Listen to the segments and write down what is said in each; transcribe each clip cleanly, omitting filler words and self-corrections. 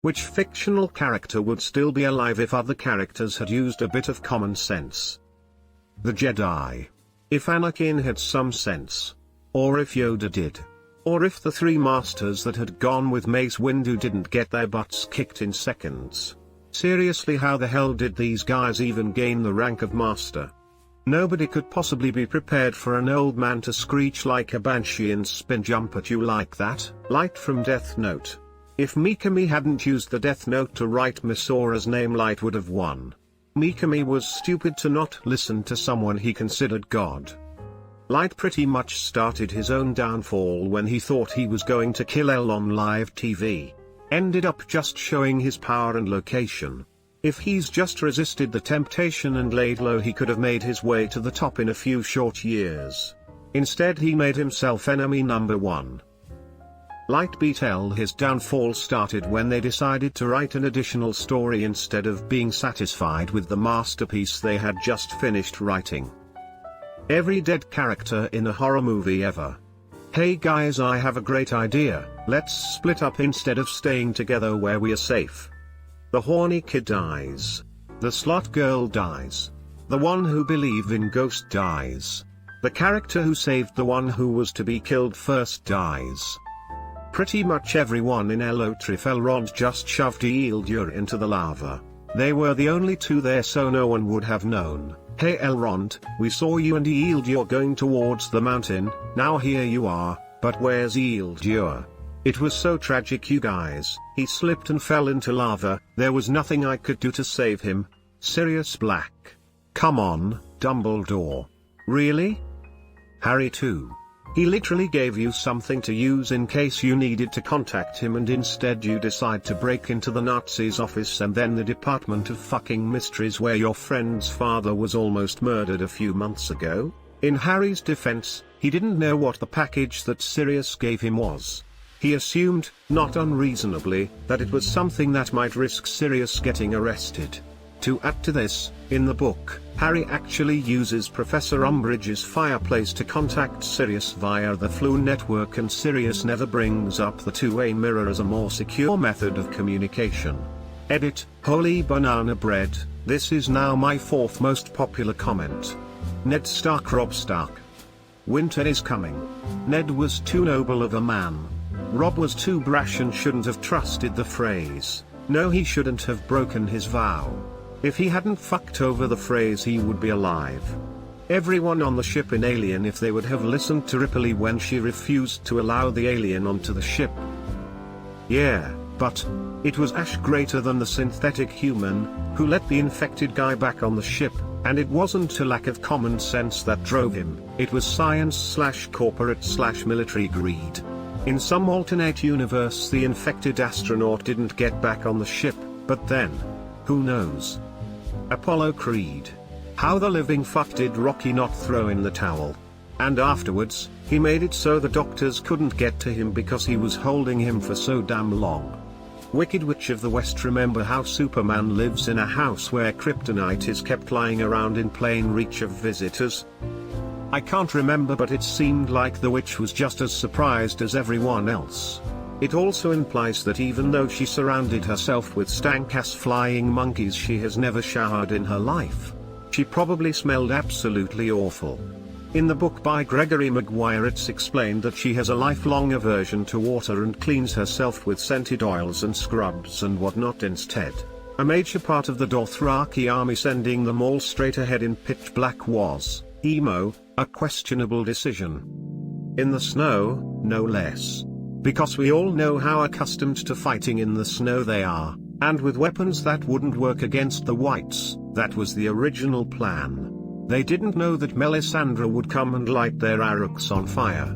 Which fictional character would still be alive if other characters had used a bit of common sense? The Jedi. If Anakin had some sense. Or if Yoda did. Or if the three masters that had gone with Mace Windu didn't get their butts kicked in seconds. Seriously, how the hell did these guys even gain the rank of master? Nobody could possibly be prepared for an old man to screech like a banshee and spin jump at you like that. Light from Death Note. If Mikami hadn't used the Death Note to write Misora's name, Light would have won. Mikami was stupid to not listen to someone he considered God. Light pretty much started his own downfall when he thought he was going to kill L on live TV. Ended up just showing his power and location. If he's just resisted the temptation and laid low, he could have made his way to the top in a few short years. Instead, he made himself enemy number one. Light beat L. His downfall started when they decided to write an additional story instead of being satisfied with the masterpiece they had just finished writing. Every dead character in a horror movie ever. Hey guys, I have a great idea. Let's split up instead of staying together where we are safe. The horny kid dies. The slut girl dies. The one who believed in ghosts dies. The character who saved the one who was to be killed first dies. Pretty much everyone in Elotrif Elrond just shoved Isildur into the lava. They were the only two there, so no one would have known. Hey Elrond, we saw you and Isildur going towards the mountain, now here you are, but where's Isildur? It was so tragic, you guys. He slipped and fell into lava. There was nothing I could do to save him. Sirius Black. Come on, Dumbledore. Really? Harry too. He literally gave you something to use in case you needed to contact him, and instead you decide to break into the Nazis' office and then the Department of Fucking Mysteries, where your friend's father was almost murdered a few months ago. In Harry's defense, he didn't know what the package that Sirius gave him was. He assumed, not unreasonably, that it was something that might risk Sirius getting arrested. To add to this, in the book, Harry actually uses Professor Umbridge's fireplace to contact Sirius via the Flu network, and Sirius never brings up the two-way mirror as a more secure method of communication. Edit, holy banana bread, this is now my fourth most popular comment. Ned Stark, Robb Stark. Winter is coming. Ned was too noble of a man. Robb was too brash and shouldn't have trusted the phrase. No, he shouldn't have broken his vow. If he hadn't fucked over the phrase, he would be alive. Everyone on the ship in Alien, if they would have listened to Ripley when she refused to allow the alien onto the ship. Yeah, but it was Ash greater than the synthetic human, who let the infected guy back on the ship, and it wasn't a lack of common sense that drove him, it was science/corporate/military greed. In some alternate universe, the infected astronaut didn't get back on the ship, but then, who knows? Apollo Creed. How the living fuck did Rocky not throw in the towel? And afterwards, he made it so the doctors couldn't get to him because he was holding him for so damn long. Wicked Witch of the West. Remember how Superman lives in a house where kryptonite is kept lying around in plain reach of visitors? I can't remember, but it seemed like the witch was just as surprised as everyone else. It also implies that even though she surrounded herself with stank-ass flying monkeys, she has never showered in her life. She probably smelled absolutely awful. In the book by Gregory Maguire, it's explained that she has a lifelong aversion to water and cleans herself with scented oils and scrubs and whatnot instead. A major part of the Dothraki army sending them all straight ahead in pitch black was, emo, a questionable decision. In the snow, no less. Because we all know how accustomed to fighting in the snow they are, and with weapons that wouldn't work against the whites. That was the original plan. They didn't know that Melisandre would come and light their Aruks on fire.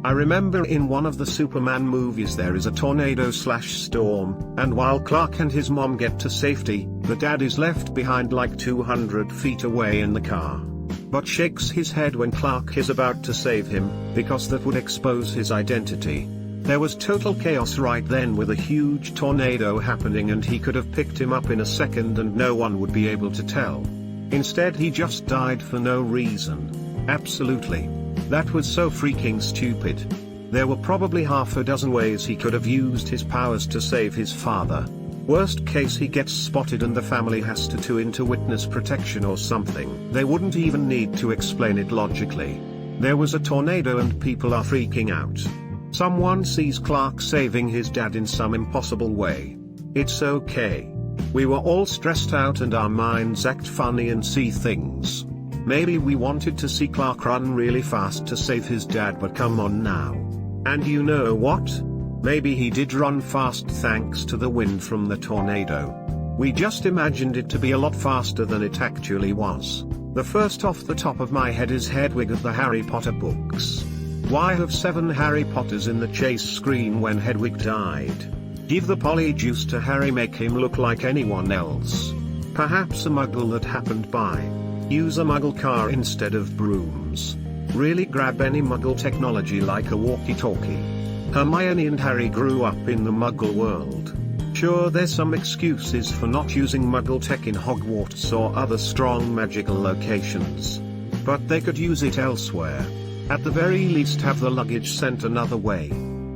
I remember in one of the Superman movies there is a tornado/storm, and while Clark and his mom get to safety, the dad is left behind like 200 feet away in the car. But shakes his head when Clark is about to save him, because that would expose his identity. There was total chaos right then with a huge tornado happening, and he could have picked him up in a second and no one would be able to tell. Instead he just died for no reason. Absolutely. That was so freaking stupid. There were probably half a dozen ways he could have used his powers to save his father. Worst case, he gets spotted and the family has to tune into witness protection or something. They wouldn't even need to explain it logically. There was a tornado and people are freaking out. Someone sees Clark saving his dad in some impossible way. It's okay. We were all stressed out and our minds act funny and see things. Maybe we wanted to see Clark run really fast to save his dad, but come on now. And you know what? Maybe he did run fast thanks to the wind from the tornado. We just imagined it to be a lot faster than it actually was. The first off the top of my head is Hedwig of the Harry Potter books. Why have 7 Harry Potters in the chase screen when Hedwig died? Give the polyjuice to Harry, make him look like anyone else. Perhaps a muggle that happened by. Use a muggle car instead of brooms. Really grab any muggle technology like a walkie-talkie. Hermione and Harry grew up in the muggle world. Sure, there's some excuses for not using muggle tech in Hogwarts or other strong magical locations. But they could use it elsewhere. At the very least have the luggage sent another way.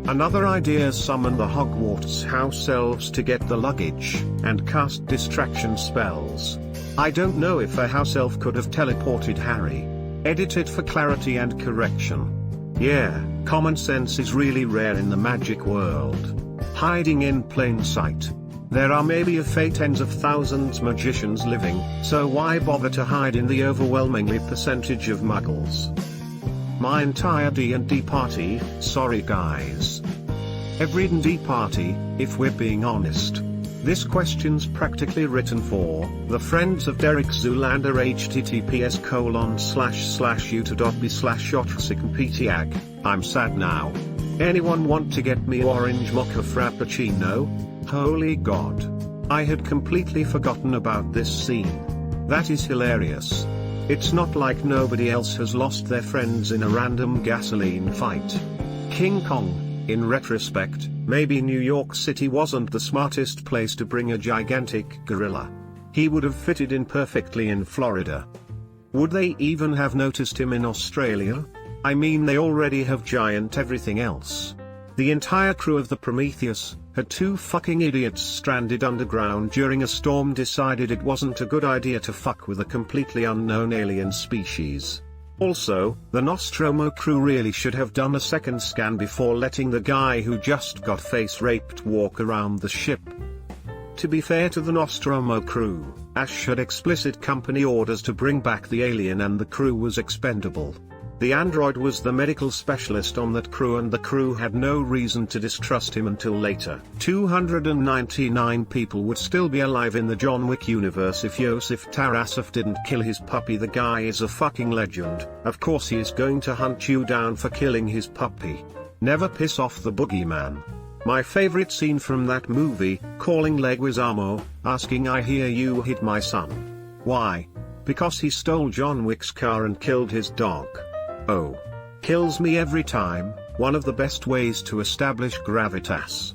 Another idea: summon the Hogwarts house elves to get the luggage, and cast distraction spells. I don't know if a house elf could have teleported Harry. Edit it for clarity and correction. Yeah, common sense is really rare in the magic world. Hiding in plain sight. There are maybe a tens of thousands magicians living, so why bother to hide in the overwhelmingly percentage of muggles? My entire D&D party, sorry guys. Every D&D party, if we're being honest. This question's practically written for the friends of Derek Zoolander, https://u2.b/otrsikmptag. I'm sad now. Anyone want to get me orange mocha frappuccino? Holy God. I had completely forgotten about this scene. That is hilarious. It's not like nobody else has lost their friends in a random gasoline fight. King Kong, in retrospect, maybe New York City wasn't the smartest place to bring a gigantic gorilla. He would have fitted in perfectly in Florida. Would they even have noticed him in Australia? I mean, they already have giant everything else. The entire crew of the Prometheus had 2 fucking idiots stranded underground during a storm decided it wasn't a good idea to fuck with a completely unknown alien species. Also, the Nostromo crew really should have done a second scan before letting the guy who just got face raped walk around the ship. To be fair to the Nostromo crew, Ash had explicit company orders to bring back the alien and the crew was expendable. The android was the medical specialist on that crew and the crew had no reason to distrust him until later. 299 people would still be alive in the John Wick universe if Yosef Tarasov didn't kill his puppy. The guy is a fucking legend. Of course he is going to hunt you down for killing his puppy. Never piss off the boogeyman. My favorite scene from that movie, calling Leguizamo, asking I hear you hit my son. Why? Because he stole John Wick's car and killed his dog. Oh. Kills me every time. One of the best ways to establish gravitas.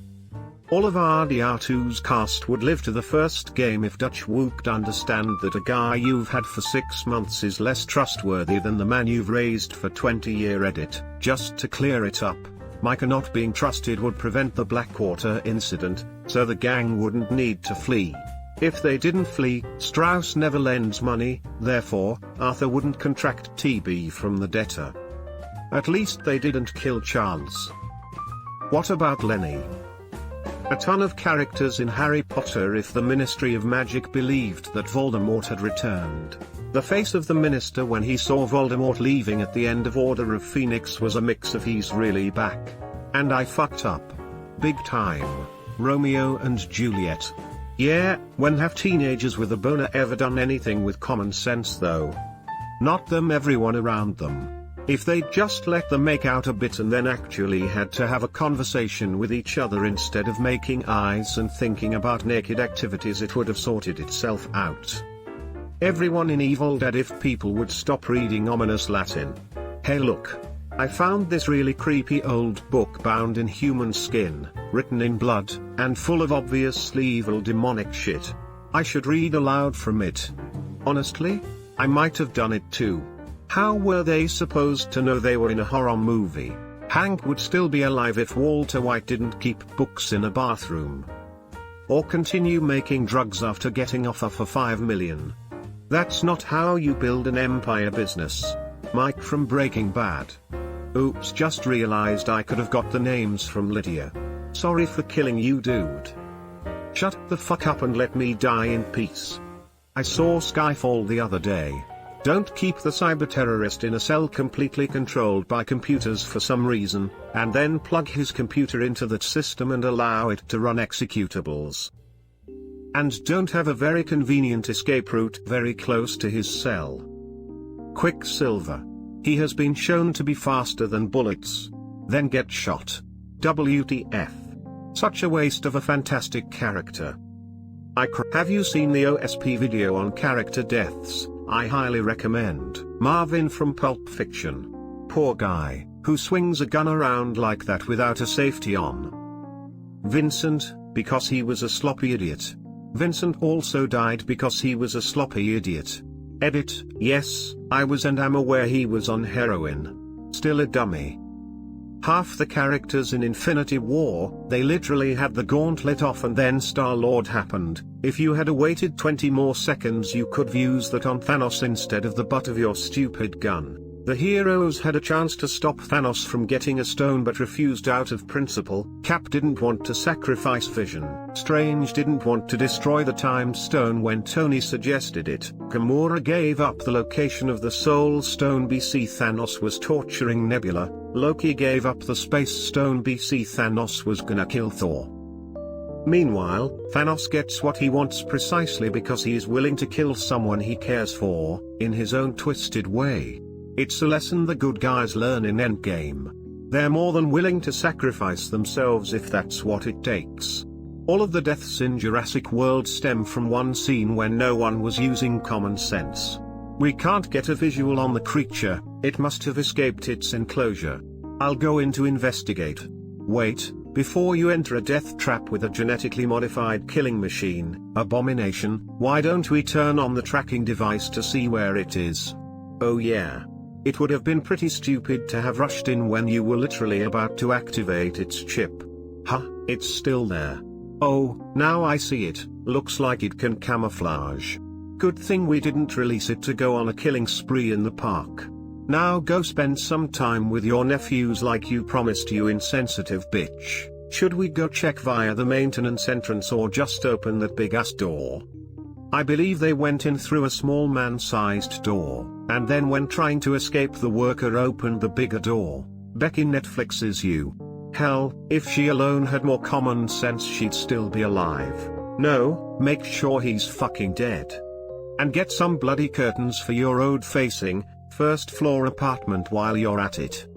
All of RDR2's cast would live to the first game if Dutch would understand that a guy you've had for 6 months is less trustworthy than the man you've raised for 20-year. Edit. Just to clear it up, Micah not being trusted would prevent the Blackwater incident, so the gang wouldn't need to flee. If they didn't flee, Strauss never lends money, therefore, Arthur wouldn't contract TB from the debtor. At least they didn't kill Charles. What about Lenny? A ton of characters in Harry Potter if the Ministry of Magic believed that Voldemort had returned. The face of the minister when he saw Voldemort leaving at the end of Order of Phoenix was a mix of he's really back. And I fucked up. Big time. Romeo and Juliet. Yeah, when have teenagers with a boner ever done anything with common sense though? Not them, everyone around them. If they'd just let them make out a bit and then actually had to have a conversation with each other instead of making eyes and thinking about naked activities, it would have sorted itself out. Everyone in Evil Dead if people would stop reading ominous Latin. Hey look. I found this really creepy old book bound in human skin, written in blood, and full of obviously evil demonic shit. I should read aloud from it. Honestly? I might have done it too. How were they supposed to know they were in a horror movie? Hank would still be alive if Walter White didn't keep books in a bathroom. Or continue making drugs after getting off for $5 million. That's not how you build an empire business. Mike from Breaking Bad. Oops, just realized I could have got the names from Lydia. Sorry for killing you, dude. Shut the fuck up and let me die in peace. I saw Skyfall the other day. Don't keep the cyber terrorist in a cell completely controlled by computers for some reason, and then plug his computer into that system and allow it to run executables. And don't have a very convenient escape route very close to his cell. Quicksilver. He has been shown to be faster than bullets. Then get shot. WTF. Such a waste of a fantastic character. Have you seen the OSP video on character deaths? I highly recommend. Marvin from Pulp Fiction. Poor guy, who swings a gun around like that without a safety on. Vincent, because he was a sloppy idiot. Vincent also died because he was a sloppy idiot. Edit, yes, I was and am aware he was on heroin. Still a dummy. Half the characters in Infinity War, they literally had the gauntlet off and then Star-Lord happened. If you had waited 20 more seconds you could have used that on Thanos instead of the butt of your stupid gun. The heroes had a chance to stop Thanos from getting a stone but refused out of principle. Cap didn't want to sacrifice Vision. Strange didn't want to destroy the Time Stone when Tony suggested it. Gamora gave up the location of the Soul Stone BC Thanos was torturing Nebula. Loki gave up the Space Stone BC Thanos was gonna kill Thor. Meanwhile, Thanos gets what he wants precisely because he is willing to kill someone he cares for, in his own twisted way. It's a lesson the good guys learn in Endgame. They're more than willing to sacrifice themselves if that's what it takes. All of the deaths in Jurassic World stem from one scene when no one was using common sense. We can't get a visual on the creature, it must have escaped its enclosure. I'll go in to investigate. Wait, before you enter a death trap with a genetically modified killing machine, Abomination, why don't we turn on the tracking device to see where it is? Oh yeah. It would have been pretty stupid to have rushed in when you were literally about to activate its chip. Huh, it's still there. Oh, now I see it, looks like it can camouflage. Good thing we didn't release it to go on a killing spree in the park. Now go spend some time with your nephews like you promised, you insensitive bitch. Should we go check via the maintenance entrance or just open that big ass door? I believe they went in through a small man-sized door, and then when trying to escape the worker opened the bigger door. Becky Netflix is you. Hell, if she alone had more common sense she'd still be alive. No, make sure he's fucking dead. And get some bloody curtains for your road-facing, first-floor apartment while you're at it.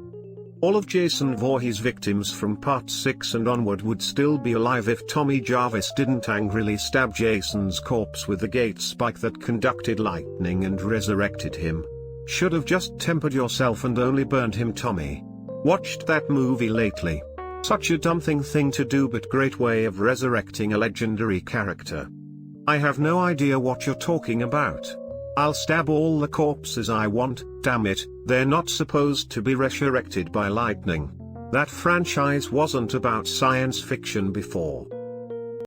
All of Jason Voorhees' victims from Part 6 and onward would still be alive if Tommy Jarvis didn't angrily stab Jason's corpse with the gate spike that conducted lightning and resurrected him. Should have just tempered yourself and only burned him, Tommy. Watched that movie lately. Such a dumb thing to do, but great way of resurrecting a legendary character. I have no idea what you're talking about. I'll stab all the corpses I want, damn it, they're not supposed to be resurrected by lightning. That franchise wasn't about science fiction before.